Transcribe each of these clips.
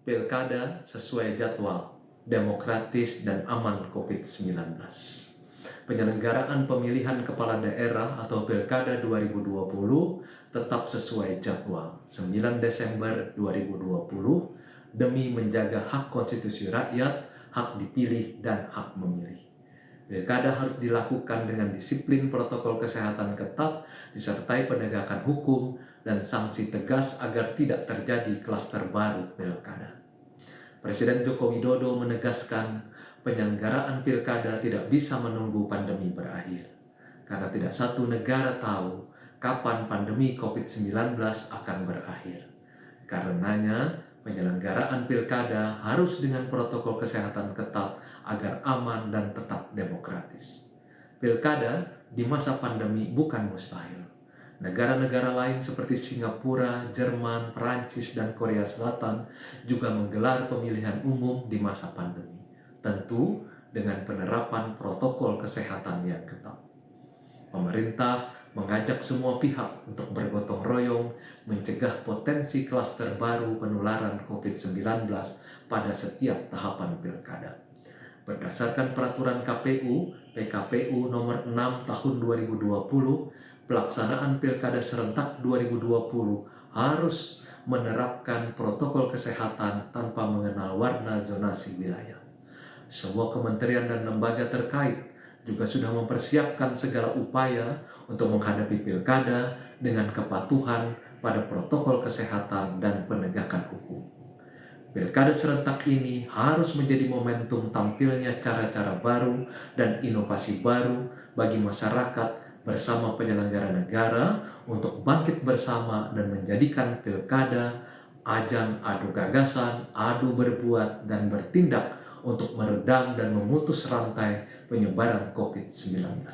pilkada sesuai jadwal, demokratis dan aman COVID-19. Penyelenggaraan pemilihan kepala daerah atau pilkada 2020 tetap sesuai jadwal 9 Desember 2020 demi menjaga hak konstitusi rakyat, hak dipilih dan hak memilih. Pilkada harus dilakukan dengan disiplin protokol kesehatan ketat, disertai penegakan hukum dan sanksi tegas agar tidak terjadi klaster baru pilkada. Presiden Joko Widodo menegaskan penyelenggaraan pilkada tidak bisa menunggu pandemi berakhir, karena tidak satu negara tahu kapan pandemi COVID-19 akan berakhir. Karenanya, penyelenggaraan pilkada harus dengan protokol kesehatan ketat agar aman dan tetap demokratis. Pilkada di masa pandemi bukan mustahil. Negara-negara lain seperti Singapura, Jerman, Perancis, dan Korea Selatan juga menggelar pemilihan umum di masa pandemi, tentu dengan penerapan protokol kesehatan yang ketat. Pemerintah mengajak semua pihak untuk bergotong royong mencegah potensi klaster baru penularan COVID-19 pada setiap tahapan pilkada. Berdasarkan peraturan KPU, PKPU nomor 6 tahun 2020, pelaksanaan pilkada serentak 2020 harus menerapkan protokol kesehatan tanpa mengenal warna zonasi wilayah. Semua kementerian dan lembaga terkait juga sudah mempersiapkan segala upaya untuk menghadapi pilkada dengan kepatuhan pada protokol kesehatan dan penegakan hukum. Pilkada serentak ini harus menjadi momentum tampilnya cara-cara baru dan inovasi baru bagi masyarakat bersama penyelenggara negara untuk bangkit bersama dan menjadikan pilkada ajang adu gagasan, adu berbuat, dan bertindak untuk meredam dan memutus rantai penyebaran COVID-19.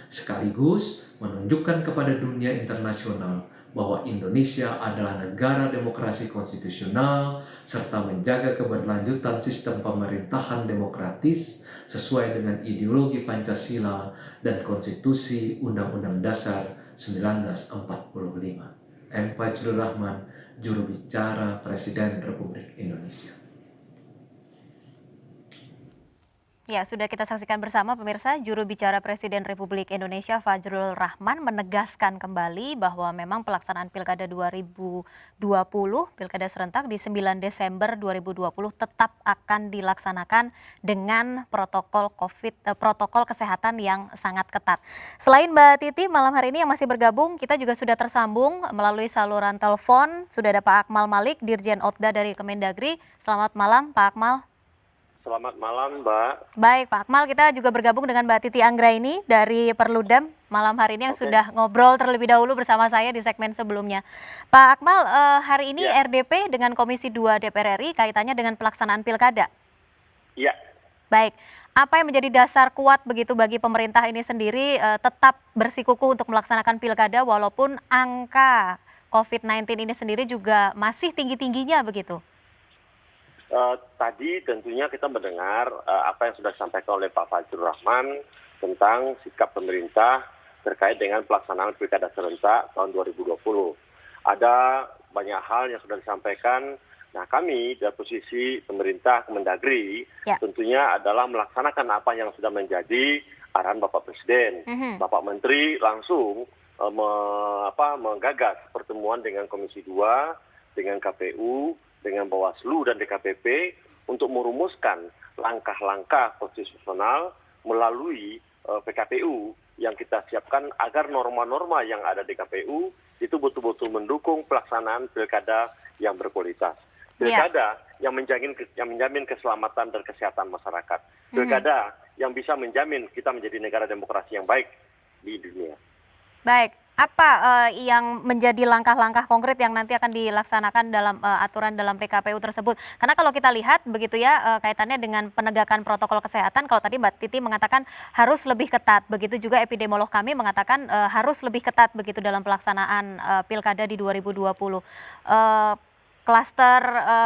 Sekaligus menunjukkan kepada dunia internasional bahwa Indonesia adalah negara demokrasi konstitusional serta menjaga keberlanjutan sistem pemerintahan demokratis sesuai dengan ideologi Pancasila dan Konstitusi Undang-Undang Dasar 1945. M. Fajrul Rahman, juru bicara Presiden Republik Indonesia. Ya, sudah kita saksikan bersama pemirsa, juru bicara Presiden Republik Indonesia Fajrul Rahman menegaskan kembali bahwa memang pelaksanaan Pilkada 2020, Pilkada serentak di 9 Desember 2020 tetap akan dilaksanakan dengan protokol protokol kesehatan yang sangat ketat. Selain Mbak Titi malam hari ini yang masih bergabung, kita juga sudah tersambung melalui saluran telepon. Sudah ada Pak Akmal Malik, Dirjen Otda dari Kemendagri. Selamat malam Pak Akmal. Selamat malam, Mbak. Baik, Pak Akmal, kita juga bergabung dengan Mbak Titi Anggraini dari Perludem malam hari ini yang sudah ngobrol terlebih dahulu bersama saya di segmen sebelumnya. Pak Akmal, hari ini RDP dengan Komisi 2 DPR RI kaitannya dengan pelaksanaan pilkada. Iya. Baik, apa yang menjadi dasar kuat begitu bagi pemerintah ini sendiri tetap bersikukuh untuk melaksanakan pilkada walaupun angka COVID-19 ini sendiri juga masih tinggi-tingginya begitu? Tadi tentunya kita mendengar apa yang sudah disampaikan oleh Pak Fajrul Rahman tentang sikap pemerintah terkait dengan pelaksanaan pilkada serentak tahun 2020. Ada banyak hal yang sudah disampaikan. Nah, kami dari posisi pemerintah Kemendagri tentunya adalah melaksanakan apa yang sudah menjadi arahan Bapak Presiden. Bapak Menteri langsung menggagas pertemuan dengan Komisi 2, dengan KPU, dengan Bawaslu dan DKPP untuk merumuskan langkah-langkah konstitusional melalui PKPU yang kita siapkan agar norma-norma yang ada di KPU itu betul-betul mendukung pelaksanaan pilkada yang berkualitas. Pilkada yang menjamin keselamatan dan kesehatan masyarakat. Pilkada yang bisa menjamin kita menjadi negara demokrasi yang baik di dunia. Baik, apa yang menjadi langkah-langkah konkret yang nanti akan dilaksanakan dalam aturan dalam PKPU tersebut? Karena kalau kita lihat begitu ya kaitannya dengan penegakan protokol kesehatan, kalau tadi Mbak Titi mengatakan harus lebih ketat, begitu juga epidemiolog kami mengatakan harus lebih ketat begitu dalam pelaksanaan pilkada di 2020. Klaster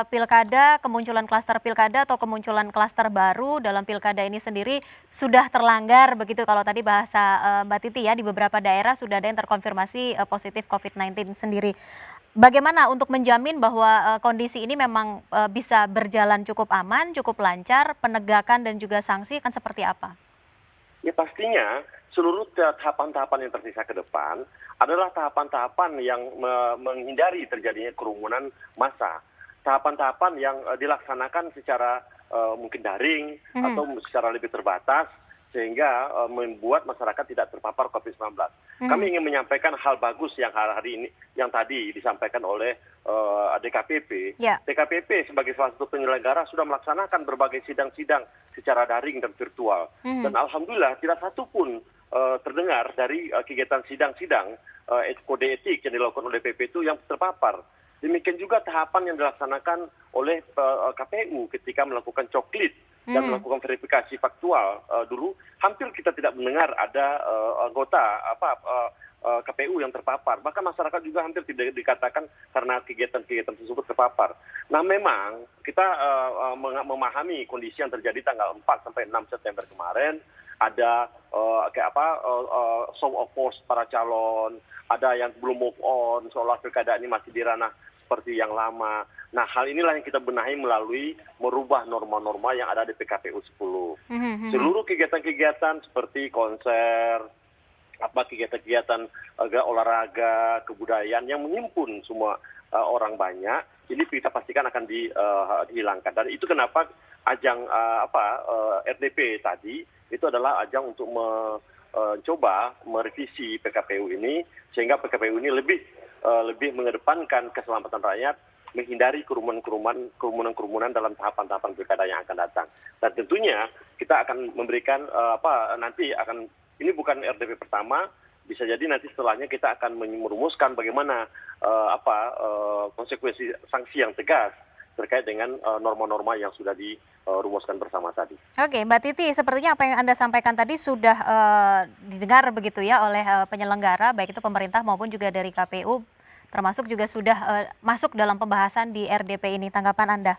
pilkada, kemunculan klaster pilkada atau kemunculan klaster baru dalam pilkada ini sendiri sudah terlanggar begitu kalau tadi bahasa Mbak Titi ya, di beberapa daerah sudah ada yang terkonfirmasi positif COVID-19 sendiri. Bagaimana untuk menjamin bahwa kondisi ini memang bisa berjalan cukup aman, cukup lancar, penegakan dan juga sanksi akan seperti apa? Ya pastinya seluruh tahapan-tahapan yang tersisa ke depan adalah tahapan-tahapan yang menghindari terjadinya kerumunan massa. Tahapan-tahapan yang dilaksanakan secara mungkin daring Mhm, atau secara lebih terbatas sehingga membuat masyarakat tidak terpapar COVID-19. Kami mhm. ingin menyampaikan hal bagus yang hari ini yang tadi disampaikan oleh DKPP. Ya. DKPP sebagai salah satu penyelenggara sudah melaksanakan berbagai sidang-sidang secara daring dan virtual. Dan Mhm, alhamdulillah tidak satu pun terdengar dari kegiatan sidang-sidang kode etik yang dilakukan oleh PP itu yang terpapar. Demikian juga tahapan yang dilaksanakan oleh KPU ketika melakukan coklit dan mhm. melakukan verifikasi faktual dulu hampir kita tidak mendengar ada anggota KPU yang terpapar. Bahkan masyarakat juga hampir tidak dikatakan karena kegiatan-kegiatan tersebut terpapar. Nah memang kita memahami kondisi yang terjadi tanggal 4 sampai 6 September kemarin, ada show of force para calon, ada yang belum move on, seolah pilkada ini masih di ranah seperti yang lama. Nah hal inilah yang kita benahi melalui merubah norma-norma yang ada di PKPU 10. Mhm, mhm. Seluruh kegiatan-kegiatan seperti konser, kegiatan-kegiatan olahraga, kebudayaan yang menghimpun semua orang banyak, ini kita pastikan akan dihilangkan. Dan itu kenapa ajang RDP tadi itu adalah ajang untuk mencoba merevisi PKPU ini sehingga PKPU ini lebih mengedepankan keselamatan rakyat, menghindari kerumunan dalam tahapan-tahapan pilkada yang akan datang. Dan tentunya kita akan memberikan ini bukan RDP pertama, bisa jadi nanti setelahnya kita akan merumuskan bagaimana konsekuensi sanksi yang tegas terkait dengan norma-norma yang sudah dirumuskan bersama tadi. Oke, Mbak Titi, sepertinya apa yang Anda sampaikan tadi sudah didengar begitu ya oleh penyelenggara, baik itu pemerintah maupun juga dari KPU, termasuk juga sudah masuk dalam pembahasan di RDP ini. Tanggapan Anda?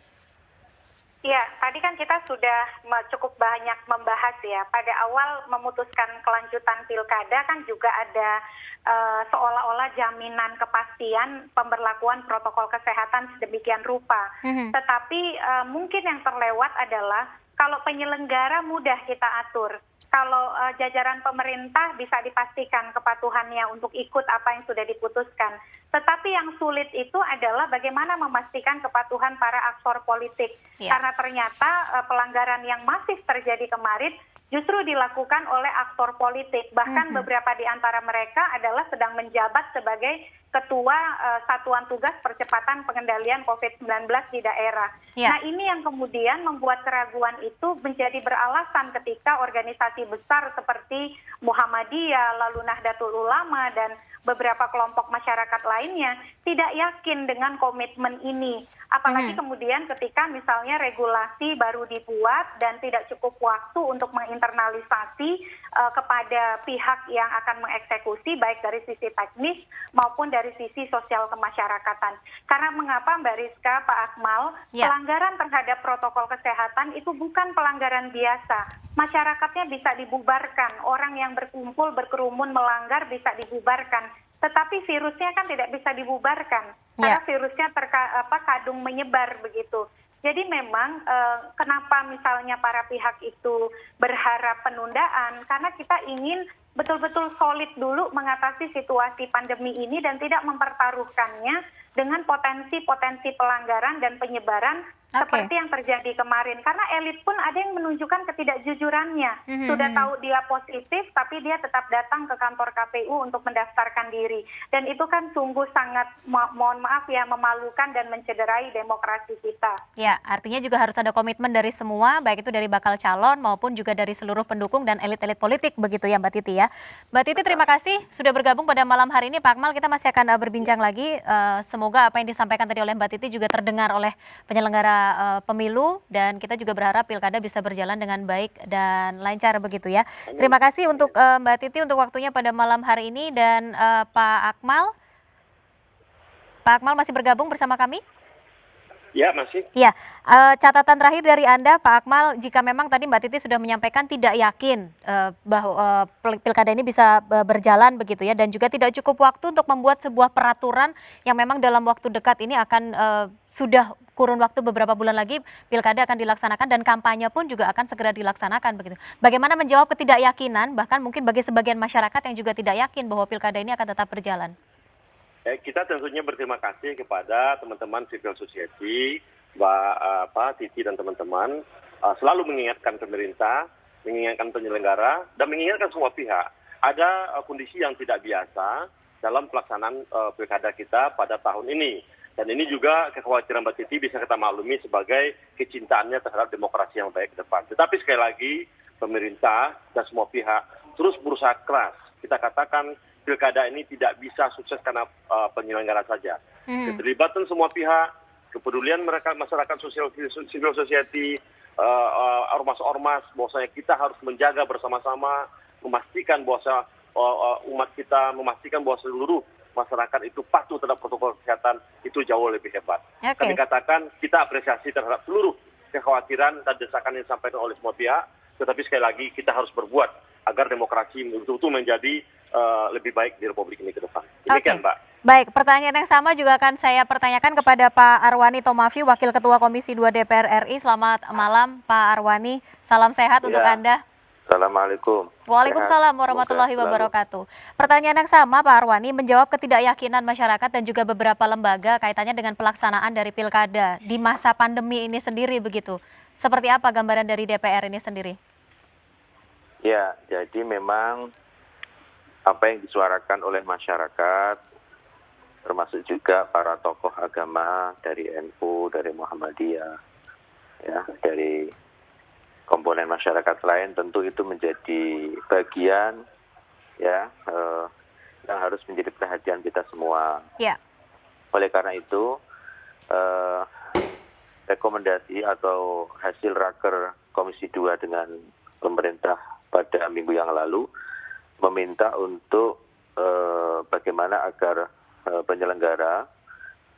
Ya, tadi kan kita sudah cukup banyak membahas ya. Pada awal memutuskan kelanjutan pilkada kan juga ada seolah-olah jaminan kepastian pemberlakuan protokol kesehatan sedemikian rupa. Mhm, Tetapi mungkin yang terlewat adalah kalau penyelenggara mudah kita atur. Kalau jajaran pemerintah bisa dipastikan kepatuhannya untuk ikut apa yang sudah diputuskan. Tetapi yang sulit itu adalah bagaimana memastikan kepatuhan para aktor politik. ya. Karena ternyata pelanggaran yang masif terjadi kemarin justru dilakukan oleh aktor politik. Bahkan Mhm, beberapa di antara mereka adalah sedang menjabat sebagai ketua Satuan Tugas Percepatan Pengendalian COVID-19 di daerah. ya. Nah ini yang kemudian membuat keraguan itu menjadi beralasan ketika organisasi besar seperti Muhammadiyah, lalu Nahdlatul Ulama, dan beberapa kelompok masyarakat lainnya tidak yakin dengan komitmen ini. Apalagi kemudian ketika misalnya regulasi baru dibuat dan tidak cukup waktu untuk menginternalisasi kepada pihak yang akan mengeksekusi baik dari sisi teknis maupun dari sisi sosial kemasyarakatan. Karena mengapa Mbak Rizka, Pak Akmal, Ya. pelanggaran terhadap protokol kesehatan itu bukan pelanggaran biasa. Masyarakatnya bisa dibubarkan, orang yang berkumpul berkerumun melanggar bisa dibubarkan. Tetapi virusnya kan tidak bisa dibubarkan karena virusnya kadung menyebar begitu. Jadi memang kenapa misalnya para pihak itu berharap penundaan karena kita ingin betul-betul solid dulu mengatasi situasi pandemi ini dan tidak mempertaruhkannya dengan potensi-potensi pelanggaran dan penyebaran seperti yang terjadi kemarin. Karena elit pun ada yang menunjukkan ketidakjujurannya. Sudah tahu dia positif, tapi dia tetap datang ke kantor KPU untuk mendaftarkan diri. Dan itu kan sungguh sangat, mohon maaf ya, memalukan dan mencederai demokrasi kita. Ya, artinya juga harus ada komitmen dari semua, baik itu dari bakal calon maupun juga dari seluruh pendukung dan elit-elit politik begitu ya Mbak Titi ya. Mbak Titi terima kasih sudah bergabung pada malam hari ini. Pak Akmal, kita masih akan berbincang lagi. Semoga apa yang disampaikan tadi oleh Mbak Titi juga terdengar oleh penyelenggara pemilu dan kita juga berharap pilkada bisa berjalan dengan baik dan lancar begitu ya. Terima kasih untuk Mbak Titi untuk waktunya pada malam hari ini dan Pak Akmal. Pak Akmal masih bergabung bersama kami? Ya, masih. Ya, catatan terakhir dari Anda, Pak Akmal, jika memang tadi Mbak Titi sudah menyampaikan tidak yakin bahwa pilkada ini bisa berjalan begitu ya, dan juga tidak cukup waktu untuk membuat sebuah peraturan yang memang dalam waktu dekat ini akan sudah kurun waktu beberapa bulan lagi pilkada akan dilaksanakan dan kampanye pun juga akan segera dilaksanakan begitu. Bagaimana menjawab ketidakyakinan, bahkan mungkin bagi sebagian masyarakat yang juga tidak yakin bahwa pilkada ini akan tetap berjalan? Kita tentunya berterima kasih kepada teman-teman civil society, Mbak Titi dan teman-teman, selalu mengingatkan pemerintah, mengingatkan penyelenggara, dan mengingatkan semua pihak. Ada kondisi yang tidak biasa dalam pelaksanaan pilkada kita pada tahun ini. Dan ini juga kekhawatiran Mbak Titi bisa kita maklumi sebagai kecintaannya terhadap demokrasi yang baik ke depan. Tetapi sekali lagi, pemerintah dan semua pihak terus berusaha keras. Kita katakan pilkada ini tidak bisa sukses karena penyelenggara saja. Keterlibatan semua pihak, kepedulian mereka, masyarakat civil society, ormas-ormas, bahwasanya kita harus menjaga bersama-sama, memastikan bahwa umat kita, memastikan bahwa seluruh masyarakat itu patuh terhadap protokol kesehatan, itu jauh lebih hebat. Kami katakan kita apresiasi terhadap seluruh kekhawatiran dan desakan yang disampaikan oleh semua pihak, tetapi sekali lagi kita harus berbuat agar demokrasi betul-betul menjadi lebih baik di Republik ini ke depan. Demikian, Mbak. Baik, pertanyaan yang sama juga akan saya pertanyakan kepada Pak Arwani Tomafi, Wakil Ketua Komisi 2 DPR RI. Selamat malam, Pak Arwani. Salam sehat untuk Anda. Assalamualaikum. Waalaikumsalam warahmatullahi wabarakatuh. Pertanyaan yang sama, Pak Arwani, menjawab ketidakyakinan masyarakat dan juga beberapa lembaga kaitannya dengan pelaksanaan dari pilkada di masa pandemi ini sendiri begitu. Seperti apa gambaran dari DPR ini sendiri? Ya, jadi memang apa yang disuarakan oleh masyarakat, termasuk juga para tokoh agama dari NU, dari Muhammadiyah, ya, dari komponen masyarakat lain, tentu itu menjadi bagian ya yang harus menjadi perhatian kita semua. Ya. Oleh karena itu, rekomendasi atau hasil raker Komisi 2 dengan pemerintah pada minggu yang lalu meminta untuk bagaimana agar penyelenggara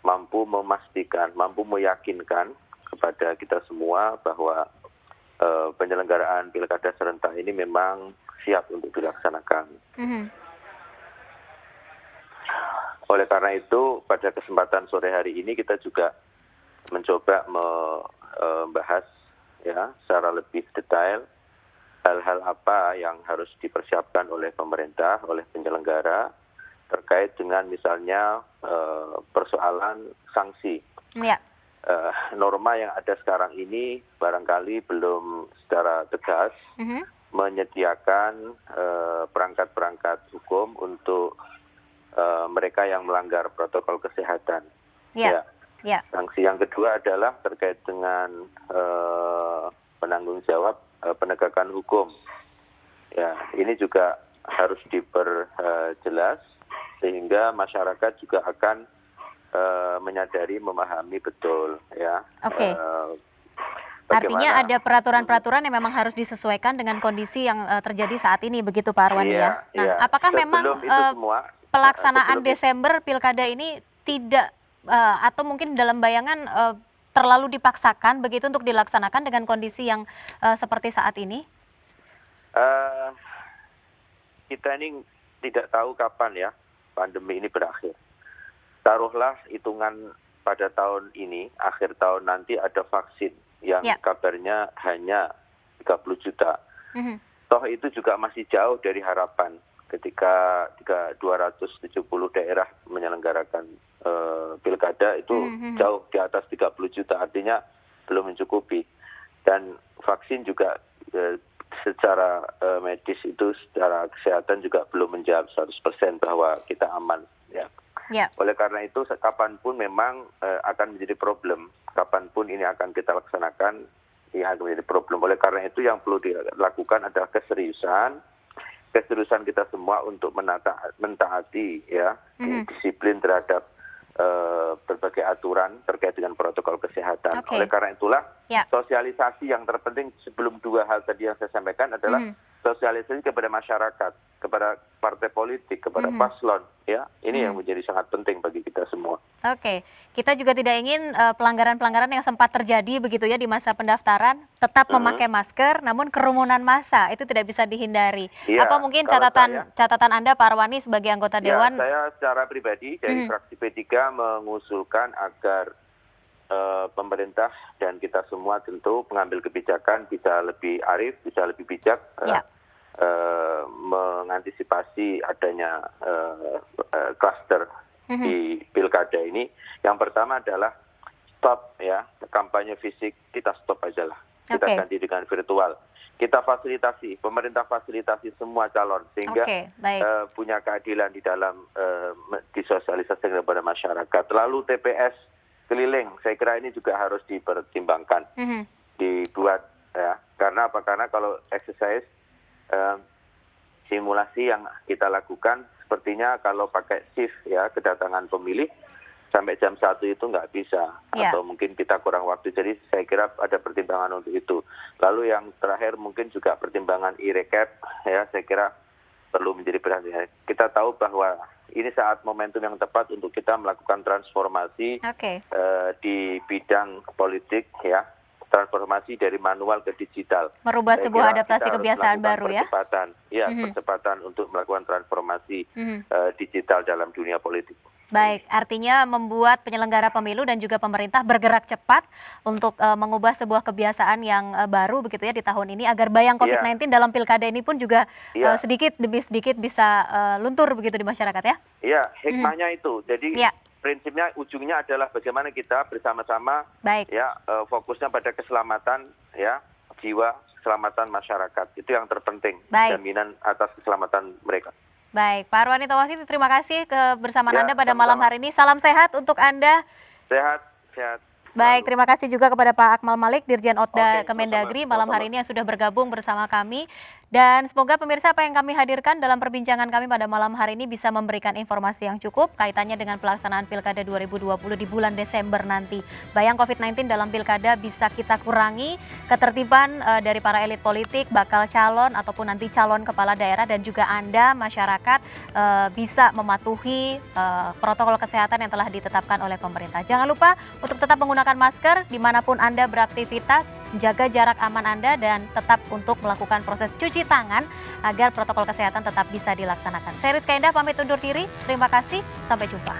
mampu memastikan, mampu meyakinkan kepada kita semua bahwa penyelenggaraan pilkada serentak ini memang siap untuk dilaksanakan. Oleh karena itu, pada kesempatan sore hari ini kita juga mencoba membahas ya secara lebih detail hal-hal apa yang harus dipersiapkan oleh pemerintah, oleh penyelenggara terkait dengan misalnya persoalan sanksi. Ya. Norma yang ada sekarang ini barangkali belum secara tegas menyediakan perangkat-perangkat hukum untuk mereka yang melanggar protokol kesehatan. Ya. Sanksi yang kedua adalah terkait dengan penanggung jawab penegakan hukum. Ya, ini juga harus diperjelas sehingga masyarakat juga akan menyadari, memahami betul ya. Oke. Artinya ada peraturan-peraturan yang memang harus disesuaikan dengan kondisi yang terjadi saat ini begitu Pak Arwani ya. Nah, apakah memang pelaksanaan Desember pilkada ini tidak atau mungkin dalam bayangan terlalu dipaksakan begitu untuk dilaksanakan dengan kondisi yang seperti saat ini? Kita ini tidak tahu kapan ya pandemi ini berakhir. Taruhlah hitungan pada tahun ini, akhir tahun nanti ada vaksin yang kabarnya hanya 30 juta. Toh itu juga masih jauh dari harapan ketika 270 daerah menyelenggarakan pilkada itu jauh di atas 30 juta, artinya belum mencukupi. Dan vaksin juga secara medis itu, secara kesehatan juga belum menjawab 100% bahwa kita aman. Ya. Oleh karena itu, kapanpun memang akan menjadi problem. Kapanpun ini akan kita laksanakan, ini akan menjadi problem. Oleh karena itu, yang perlu dilakukan adalah keseriusan kita semua untuk mentaati ya disiplin terhadap berbagai aturan terkait dengan protokol kesehatan. Oleh karena itulah sosialisasi yang terpenting sebelum dua hal tadi yang saya sampaikan adalah sosialisasi kepada masyarakat, kepada partai politik, kepada paslon, ya. Ini yang menjadi sangat penting bagi kita semua. Oke, kita juga tidak ingin pelanggaran-pelanggaran yang sempat terjadi begitu ya di masa pendaftaran, tetap memakai masker, namun kerumunan massa itu tidak bisa dihindari. Ya, Apa mungkin kalau catatan Anda Pak Arwani sebagai anggota Dewan? Saya secara pribadi dari fraksi P3 mengusulkan agar pemerintah dan kita semua tentu mengambil kebijakan bisa lebih arif, bisa lebih bijak, mengantisipasi adanya kluster di pilkada ini. Yang pertama adalah stop ya kampanye fisik, kita stop aja lah, kita ganti dengan virtual. Kita fasilitasi, pemerintah fasilitasi semua calon sehingga punya keadilan di dalam disosialisasikan kepada masyarakat. Lalu TPS keliling, saya kira ini juga harus dipertimbangkan, dibuat ya. Karena apa? Karena kalau exercise simulasi yang kita lakukan, sepertinya kalau pakai shift ya kedatangan pemilih sampai jam 1 itu nggak bisa, atau mungkin kita kurang waktu. Jadi saya kira ada pertimbangan untuk itu. Lalu yang terakhir mungkin juga pertimbangan e-recap ya, saya kira perlu menjadi perhatian. Kita tahu bahwa ini saat momentum yang tepat untuk kita melakukan transformasi di bidang politik ya, transformasi dari manual ke digital. Merubah sebuah adaptasi kebiasaan baru ya? Percepatan untuk melakukan transformasi digital dalam dunia politik. Baik, artinya membuat penyelenggara pemilu dan juga pemerintah bergerak cepat untuk mengubah sebuah kebiasaan yang baru begitu ya di tahun ini agar bayang COVID-19 dalam pilkada ini pun juga sedikit demi sedikit bisa luntur begitu di masyarakat ya? Iya, hikmahnya itu. Jadi prinsipnya ujungnya adalah bagaimana kita bersama-sama ya fokusnya pada keselamatan ya jiwa, keselamatan masyarakat. Itu yang terpenting, jaminan atas keselamatan mereka. Baik, Pak Arwani Thawasthi, terima kasih kebersamaan Anda pada malam hari ini. Salam sehat untuk Anda. Sehat. Baik, terima kasih juga kepada Pak Akmal Malik, Dirjen Otda Kemendagri malam hari ini yang sudah bergabung bersama kami. Dan semoga pemirsa apa yang kami hadirkan dalam perbincangan kami pada malam hari ini bisa memberikan informasi yang cukup kaitannya dengan pelaksanaan Pilkada 2020 di bulan Desember nanti. Bayang COVID-19 dalam Pilkada bisa kita kurangi, ketertiban dari para elit politik, bakal calon ataupun nanti calon kepala daerah dan juga Anda masyarakat bisa mematuhi protokol kesehatan yang telah ditetapkan oleh pemerintah. Jangan lupa untuk tetap menggunakan masker dimanapun Anda beraktivitas, jaga jarak aman Anda dan tetap untuk melakukan proses cuci tangan agar protokol kesehatan tetap bisa dilaksanakan. Saya Rizka Indah pamit undur diri, terima kasih, sampai jumpa.